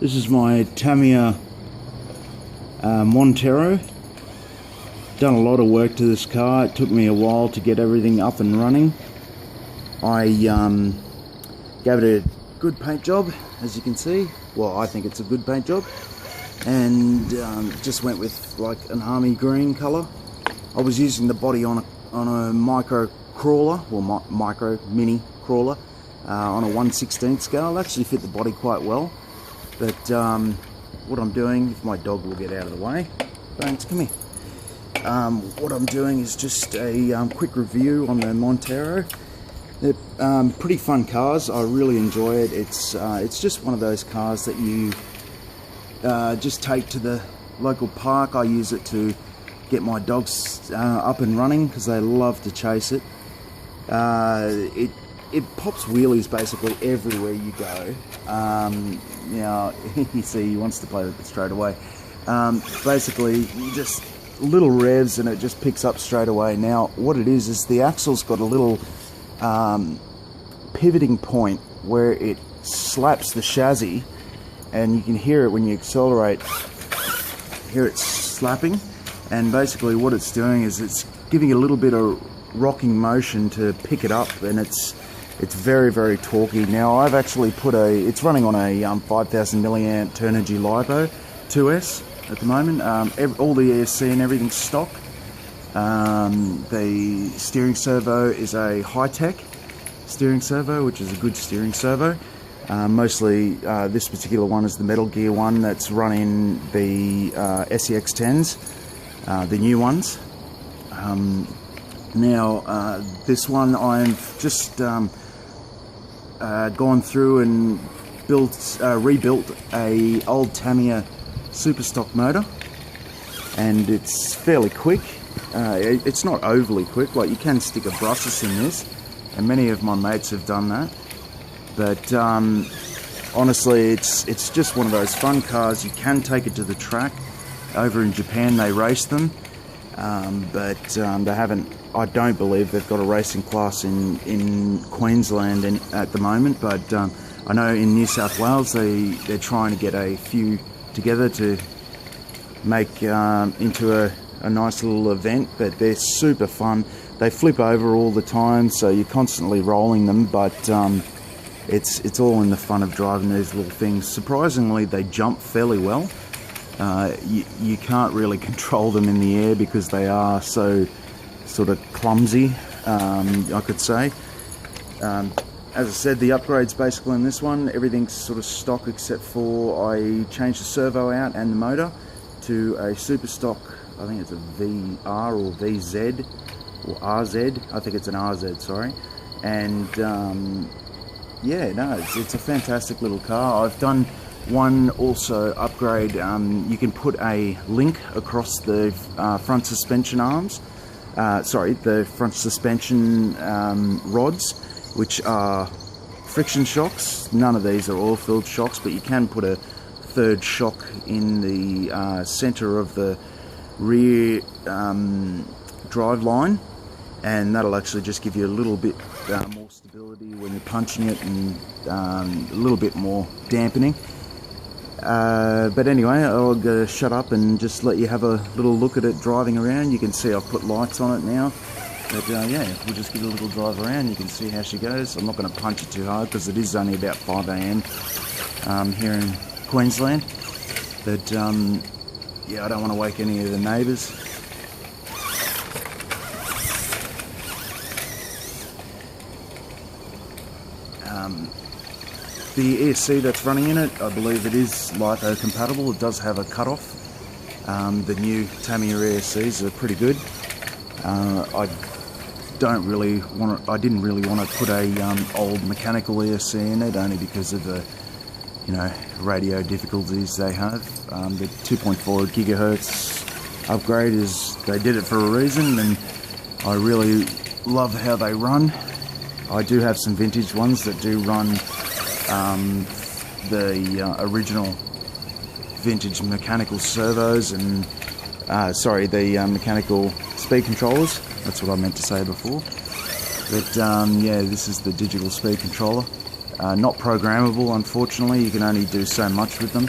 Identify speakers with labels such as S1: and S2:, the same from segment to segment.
S1: This is my Tamiya Montero. Done a lot of work to this car. It took me a while to get everything up and running. I gave it a good paint job, as you can see. Well, I think it's a good paint job. And just went with like an army green colour. I was using the body on a micro crawler, or micro mini crawler, on a 1/16 scale. It actually fit the body quite well. But what I'm doing, if my dog will get out of the way, Bones, come here. What I'm doing is just a quick review on the Montero. They're pretty fun cars. I really enjoy it. It's just one of those cars that you just take to the local park. I use it to get my dogs up and running because they love to chase it. It pops wheelies basically everywhere you go. Now, you see, he wants to play with it straight away. Basically, you just little revs and it just picks up straight away. Now, what it is the axle's got a little pivoting point where it slaps the chassis, and you can hear it when you accelerate. Hear it slapping, and basically what it's doing is it's giving a little bit of rocking motion to pick it up, and it's very, very torquey. Now, I've actually put it's running on a 5000 milliamp Turnigy lipo 2S at the moment. All the ESC and everything's stock. The steering servo is a Hi-tec steering servo, which is a good steering servo. Mostly this particular one is the Metal Gear one that's running the SEX10s, the new ones. Now, this one I've just gone through and rebuilt a old Tamiya super stock motor, and it's fairly quick. It's not overly quick. Like, you can stick a brushless in this, and many of my mates have done that. But honestly, it's just one of those fun cars. You can take it to the track. Over in Japan, they race them, but they haven't. I don't believe they've got a racing class in Queensland at the moment. But I know in New South Wales they're trying to get a few together to make into a nice little event. But they're super fun. They flip over all the time, so you're constantly rolling them. But it's all in the fun of driving these little things. Surprisingly, they jump fairly well. You can't really control them in the air because they are so sort of clumsy, I could say. As I said, the upgrades basically in this one, everything's sort of stock except for I changed the servo out and the motor to a super stock. I think it's a VR or VZ or RZ. I think it's an RZ, sorry. And yeah, no, it's a fantastic little car. I've done one also upgrade. You can put a link across the front suspension arms. The front suspension rods, which are friction shocks. None of these are oil-filled shocks, but you can put a third shock in the center of the rear drive line, and that'll actually just give you a little bit more stability when you're punching it, and a little bit more dampening. But anyway, I'll shut up and just let you have a little look at it driving around. You can see I've put lights on it now. But yeah, we'll just give it a little drive around. You can see how she goes. I'm not going to punch it too hard because it is only about 5 AM here in Queensland. But yeah, I don't want to wake any of the neighbours. The ESC that's running in it, I believe it is lipo compatible. It does have a cutoff. The new Tamiya ESCs are pretty good. I didn't really want to put a old mechanical ESC in it, only because of the radio difficulties they have. The 2.4 gigahertz upgrade they did it for a reason, and I really love how they run. I do have some vintage ones that do run the original vintage mechanical servos and the mechanical speed controllers. That's what I meant to say before. But yeah, this is the digital speed controller. Not programmable, unfortunately. You can only do so much with them,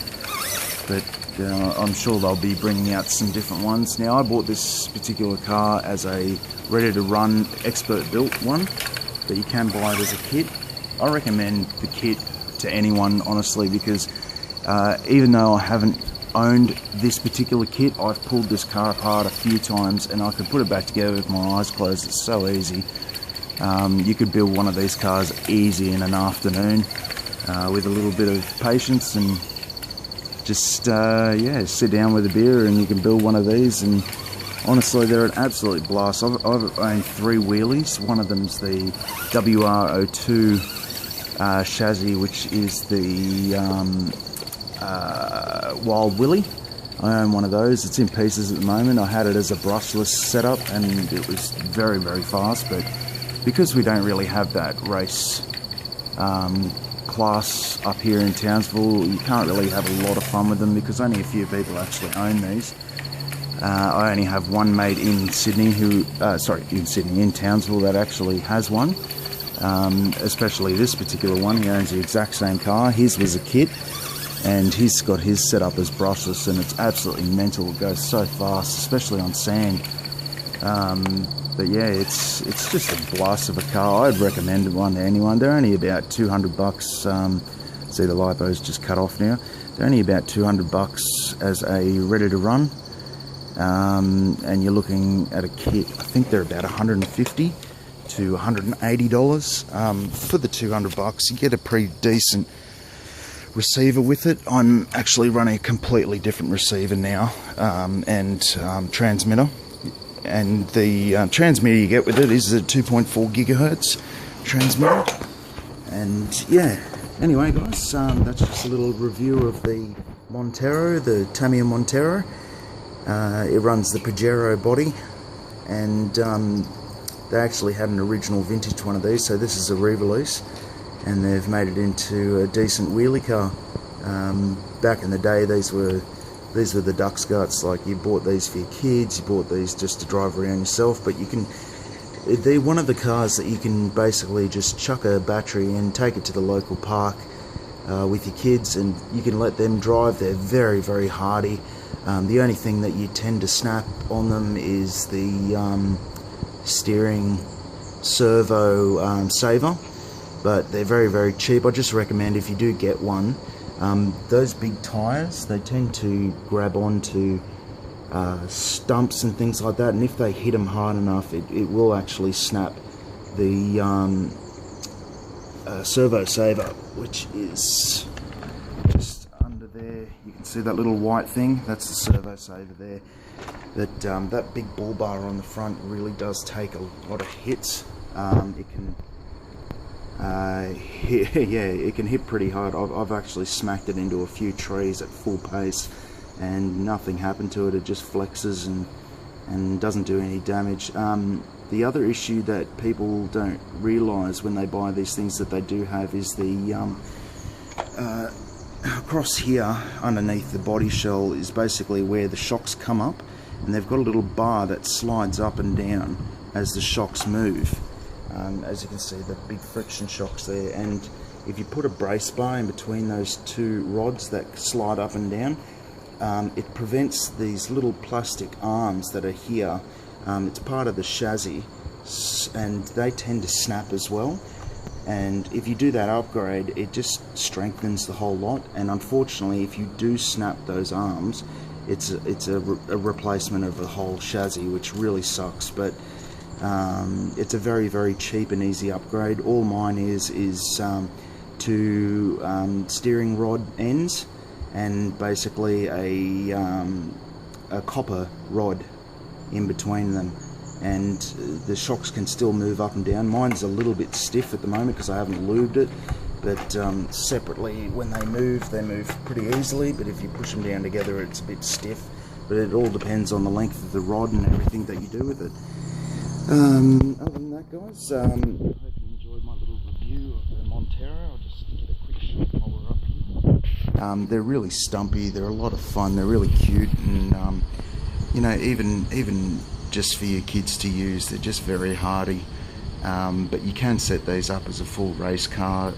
S1: but I'm sure they'll be bringing out some different ones. Now, I bought this particular car as a ready-to-run, expert-built one, but you can buy it as a kit. I recommend the kit to anyone, honestly, because even though I haven't owned this particular kit, I've pulled this car apart a few times and I could put it back together with my eyes closed. It's so easy. You could build one of these cars easy in an afternoon with a little bit of patience and just yeah, sit down with a beer and you can build one of these. And honestly, they're an absolute blast. I've owned 3 wheelies. One of them's the WR02 chassis, which is the Wild Willie. I own one of those. It's in pieces at the moment. I had it as a brushless setup and it was very, very fast, but because we don't really have that race class up here in Townsville, you can't really have a lot of fun with them because only a few people actually own these. I only have one mate in Sydney who, in Townsville that actually has one. Especially this particular one. He owns the exact same car. His was a kit and he's got his set up as brushless and it's absolutely mental. It goes so fast, especially on sand. But yeah, it's just a blast of a car. I'd recommend one to anyone. They're only about $200. See, the lipo's just cut off now. They're only about $200 as a ready to run. And you're looking at a kit. I think they're about $150 to $180. For the $200, you get a pretty decent receiver with it. I'm actually running a completely different receiver now, and transmitter. And the transmitter you get with it is a 2.4 gigahertz transmitter. And yeah, anyway guys, that's just a little review of the Montero, the Tamiya Montero. It runs the Pajero body, and they actually had an original vintage one of these, so this is a re-release, and they've made it into a decent wheelie car. Back in the day, these were the duck's guts. Like, you bought these for your kids, you bought these just to drive around yourself, but they're one of the cars that you can basically just chuck a battery and take it to the local park with your kids, and you can let them drive. They're very, very hardy. The only thing that you tend to snap on them is the steering servo saver, but they're very, very cheap. I just recommend, if you do get one, those big tyres, they tend to grab onto stumps and things like that, and if they hit them hard enough, it will actually snap the servo saver, which is just under there. You can see that little white thing, that's the servo saver there. That big bull bar on the front really does take a lot of hits. It can it can hit pretty hard. I've actually smacked it into a few trees at full pace and nothing happened to it. It just flexes and doesn't do any damage. The other issue that people don't realise when they buy these things that they do have is the across here underneath the body shell is basically where the shocks come up, and they've got a little bar that slides up and down as the shocks move. As you can see, the big friction shocks there, and if you put a brace bar in between those two rods that slide up and down, it prevents these little plastic arms that are here. It's part of the chassis, and they tend to snap as well. And if you do that upgrade, it just strengthens the whole lot. And unfortunately, if you do snap those arms, it's a replacement of the whole chassis, which really sucks. But it's a very, very cheap and easy upgrade. All mine is two steering rod ends and basically a copper rod in between them, and the shocks can still move up and down. Mine's a little bit stiff at the moment because I haven't lubed it, but separately, when they move pretty easily, but if you push them down together, it's a bit stiff. But it all depends on the length of the rod and everything that you do with it. Other than that, guys, I hope you enjoyed my little review of the Montero. I'll just get a quick shot while we're up here. They're really stumpy, they're a lot of fun, they're really cute, and you know, even just for your kids to use, they're just very hardy. but you can set these up as a full race car.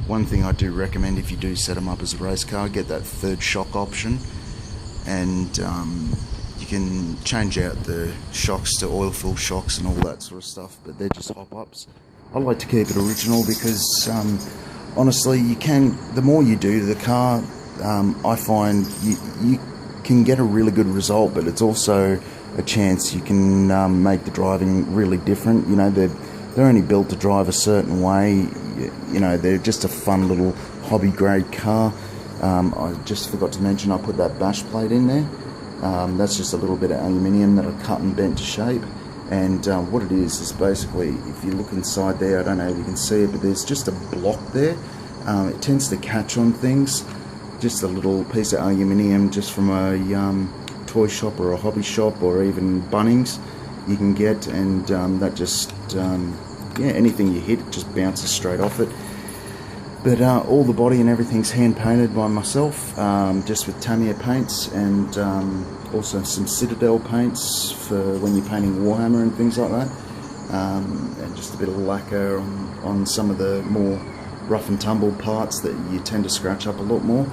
S1: One thing I do recommend, if you do set them up as a race car, get that third shock option, and you can change out the shocks to oil fill shocks and all that sort of stuff, but they're just hop-ups. I like to keep it original because honestly, the more you do to the car, I find you can get a really good result, but it's also a chance you can make the driving really different. You know, they're only built to drive a certain way. You know, they're just a fun little hobby grade car. I just forgot to mention I put that bash plate in there. That's just a little bit of aluminium that I cut and bent to shape. And what it is basically, if you look inside there, I don't know if you can see it, but there's just a block there. It tends to catch on things. Just a little piece of aluminium just from a toy shop or a hobby shop or even Bunnings you can get, and that just, yeah, anything you hit, it just bounces straight off it. But all the body and everything's hand painted by myself, just with Tamiya paints, and also some Citadel paints for when you're painting Warhammer and things like that, and just a bit of lacquer on some of the more rough and tumble parts that you tend to scratch up a lot more.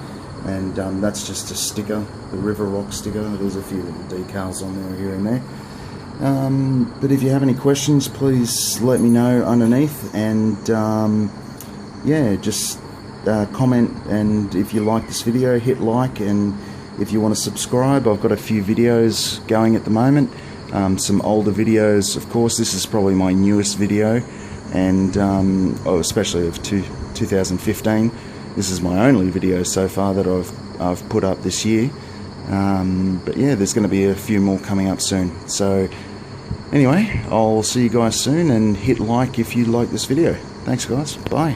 S1: And that's just a sticker, the River Rock sticker. There's a few little decals on there here and there. But if you have any questions, please let me know underneath, and yeah, just comment, and if you like this video, hit like, and if you want to subscribe, I've got a few videos going at the moment, some older videos, of course. This is probably my newest video, and especially of 2015. This is my only video so far that I've put up this year, but yeah, there's going to be a few more coming up soon. So anyway, I'll see you guys soon, and hit like if you like this video. Thanks guys, bye.